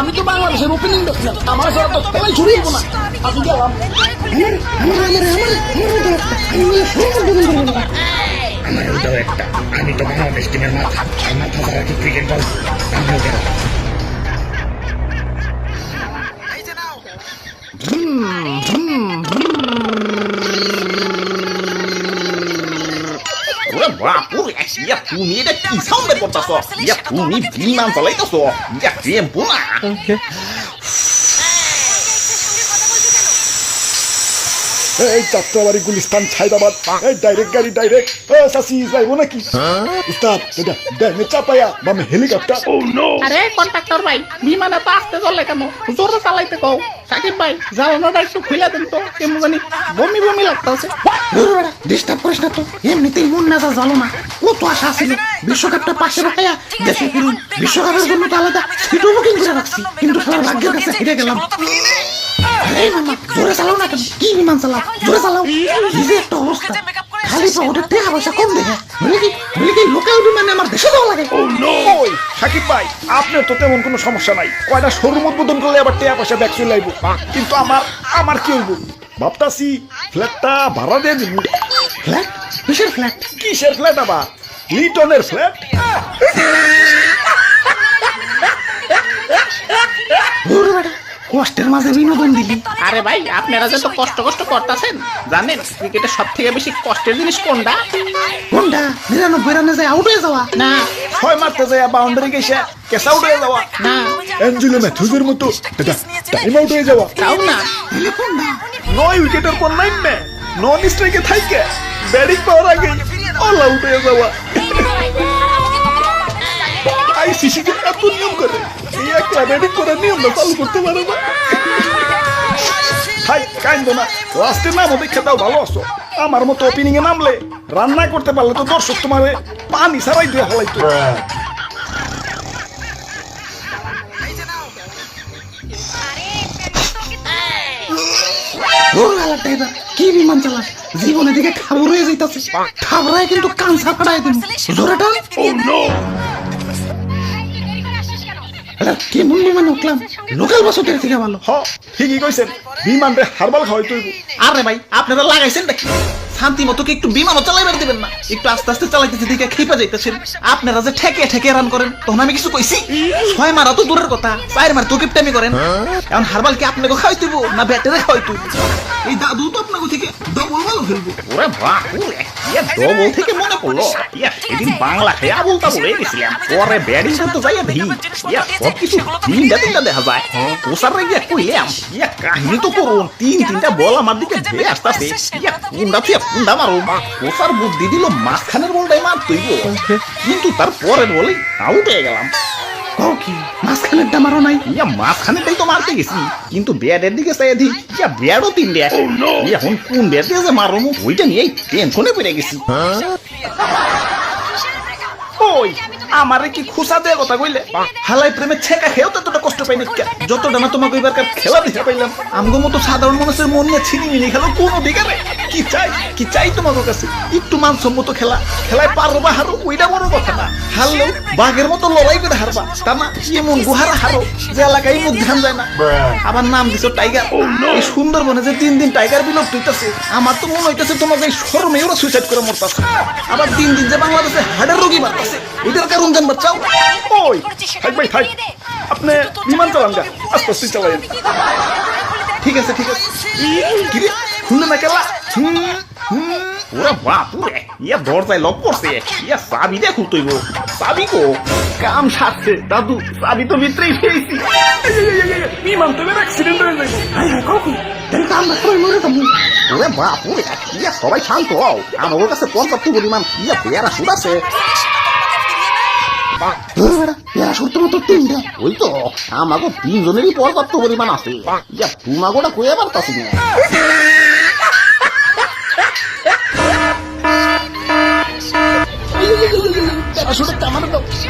আমি তো বাংলাদেশের ওপেনিং ব্যাটসম্যান, আমার সারা তো খেলাই ছুড়ে দিব না। আমি গেলাম। আমারও দাও একটা, আমি তো বাংলাদেশ টিমের মাথা, আর মাথা ছাড়া কি ক্রিকেট বল? আমিও গেলাম। ওরে বাপুরে, ইয়া তুমি এটা কি সাউন্ড বের করতেছো? ইয়া তুমি বিমান চালাইতেছো? ইয়া টেম্পো না? এই যাত্রাবাড়ি গুলিস্তান ছাইদাবাদ, এই ডাইরেক্ট গাড়ি ডাইরেক্ট। সাসি যাইবো নাকি উস্তাদ? এটা ড্যামে চাপায়া বামে হেলিকপ্টার। আরে কন্ট্রাক্টর ভাই, বিমানে তো আসতে চলে কেন? জোরে চালাইতে কও। সাকিব ভাই, জ্বালানোটা একটু খুলে দেন তো, কেমন জানি বমি বমি লাগতেছে। ডিস্টার্ব করিস না তো, এমনিতেই মন মেজাজ ভালো না। কত আশা ছিল বিশ্বকাপটা পাশে রাখাইয়া দেশে ফিরুন, বিশ্বকাপের জন্য তো আলাদা সিটও বুকিং করে রাখছি, কিন্তু সবার ভাগ্যের কাছে হেরে গেলাম। এই মামা, জোরে চালাও না কেন? কি বিমান চালাও? জোরে চালাও। কি যে একটা অবস্থা, খালি পকেটে টাকা পয়সা কম দেখে বলে কি লোকাল বিমানে আমার দেশে যাওয়া লাগে। ওই সাকিব ভাই, আপনার তো তেমন কোনো সমস্যা নাই, কয়টা শোরুম উদ্বোধন করলে আবার টাকা পয়সা ব্যাক চলে আইব। কিন্তু আমার কি হইব ভাবতাছি, ফ্ল্যাটটা ভাড়া দিয়ে দিব। ফ্ল্যাট? কিসের ফ্ল্যাট? কিসের ফ্ল্যাট আবার? লিটনের ফ্ল্যাট। কষ্টের মাঝে বিনোদন দিলি। আরে ভাই, আপনারা যে তো কষ্ট করতেছেন, জানেন ক্রিকেটে সব থেকে বেশি কষ্টের জিনিস কোনটা? 99 রানে যায় আউট হয়ে যাওয়া না? 6 মারতে যায় বাউন্ডারি গেছে কেস আউট হয়ে যাওয়া না, অ্যাঞ্জেলো ম্যাথিউজের মতো এটা টাইম আউট হয়ে যাওয়া। তাও না। তাহলে কোনটা? 9 উইকেটের পর নাইমে নন স্ট্রাইকে থাইকে ব্যাটিং পাওয়ার আগে অল আউট হয়ে যাওয়া। আইসিসি যে এত নিয়ম করে, এই একটা ব্যাটিং করার নিয়মটা চালু করতে পারে না। হাই কাইন্দ না, লাস্টের নাম দেখে দাও, ভালো আছো। আমার মতো ওপেনিং এ নামলে রান্না করতে পারলে তো দর্শক তোমার পানি ছাড়াই দিয়ে হলাইতো। কি বিমান চালাস? জীবনের দিকে খাবার হয়ে যাইতাছে। খাবরায় কিন্তু কান ছাপড়ায় দিন। জোরে টান। কেমন বিমান উঠলাম? লোকাল বাসের থেকে ভালো। হ ঠিকই কইছেন, বিমান রে হারবাল খাওয়াই তুই। আরে ভাই, আপনারা লাগাইছেন নাকি? শান্তি মতো কি একটু বিমানও চালাইবার দিবেন না? একটু আস্তে আস্তে চালাইতেছে দিকে খেপা যাইতেছেন। আপনারা যে ঠেকে রান করেন, তখন আমি কিছু কইছি? 6 মারা তো দূরের কথা, 4 মার তো কিপটামি করেন। এখন হারবাল কি আপনাকে খাওয়াই দিব না ব্যাটারে খাওয়াই দিব? এই দাদু তো আপনাকে থেকে ডবল বল ফেলবো। ওরে বাহ, ইয়া ডবল থেকে মনে পড়লো, ইয়া সেদিন বাংলা খেয়ে আবুল তাবুল হয়ে গেছিলাম। পরে ব্যাটিং করতে যাইয়া ভি ইয়া সব কিছু তিনটা দেখা যায়। ওসারে গিয়া কইলাম, ইয়া কাহিনী তো করুন, তিনটা বল আমার দিকে ধেয়ে আসতেছে। ইয়া কুন্ডা মারো, ওসার বুদ্ধি দিল মাঝখানের বলটাই মারতইব, কিন্তু তার পরের বলেই আউট হয়ে গেলাম। কি মাঝখানেরটা মারো নাই? ইয়া মাঝখানেরটাই তো মারতে গেছি, কিন্তু ব্যাটের দিকে চাই দিই, ইয়া ব্যাটও 3 এখন কোন ব্যাট দিয়ে যে মারো ওইটা নিয়েই টেনশনে পড়ে গেছি। ওই আমারে কি খুশা দেয় কথা কইলে? হালাই প্রেমে ছেকা খেয়েও ততটা কষ্ট পাইনি, যতটা না তোমাকে এবার খেলা দেখে পাইলাম। আমগো মতো সাধারণ মানুষের মন নিয়ে ছিনিমিনি খেলো কোন অধিকারে? কি চাই তোমাদের কাছে? একটু মানসম্মত খেলায় পারো বা হারো ওইটা বড় কথা না। হারলেও বাঘের মতো লড়াই করে হারবা, তা না এমন গুহারা হারো যে এলাকায় মুখ ধ্যান যায় না। আবার নাম দিছো টাইগার। এই সুন্দরবনে যে দিন টাইগার বিলুপ্ত হইতাছে, আমার তো মনে হইতেছে তোমাকে এই শরমে ওরা সুইসাইড করে মরতাছে। আবার দিন যে বাংলাদেশে হার্টের রোগী বাড়তেছে, এটার কারণ জানবার চাও? ওই থাক ভাই থাক, আপনি বিমান চালান গা, আস্তে আস্তে চালাইন। ঠিক আছে কিরে খুললে না কেলা? ওরা বাপুরে, ইয়া দরজায় লক করছে, ইয়া চাবি দিয়ে খুলতইব। চাবি কো? কাম সারছে দাদু, চাবি তো ভিতরেই ফেলেছি। বিমান তো অ্যাক্সিডেন্ট হয়ে যাবে। ওরে বাপুরে, ইয়া সবাই শান্ত হও, আমার কাছে পর্যাপ্ত পরিমাণ ইয়া পেয়ারা সুদ আছে। ওই তো আমাকে 3 জনেরই পর্যাপ্ত পরিমাণ আছে। ইয়া তোমাগোটা কয়ে পারতাছি না।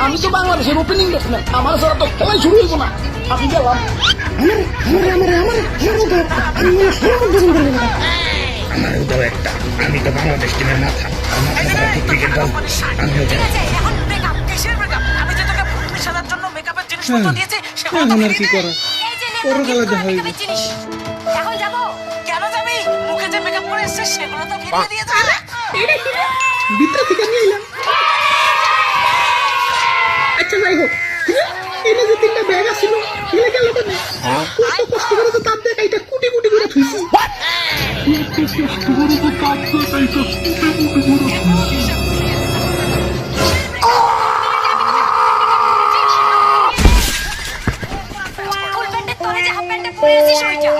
আমি তো বাংলাদেশের ওপেনিং ব্যাটসম্যান, আমার সারা তো খেলাই শুরু হইব না। আমি গেলাম। আমারও দাও একটা, আমি তো বাংলাদেশ টিমের মাথা, আর মাথা ছাড়া কি ক্রিকেট বল? আমিও গেলাম। এখন ব্রেকআপ, কিসের ব্রেকআপ? আমি যে তোকে 20,000 জন্য মেকআপের জিনিসপত্র দিয়েছি, এখন আর কি করা পরকালে দেখা হইবে এখন যাবো কেন যাবি মুখে যে মেকআপ করে এসেছিস সেগুলো তো ফিরিয়ে দিয়ে যাবে ভিতর থেকে নিয়ে এলাম। আচ্ছা যাই হোক, এনে যে 3টা ব্যাগ আছিল এগুলো গেল কেন? কত কষ্ট করে তো তার দেখা এটা কুটি কুটি করে থুইছি। ফুল প্যান্টের তলে যে হাফ প্যান্টটা পরে আছিস ওইটা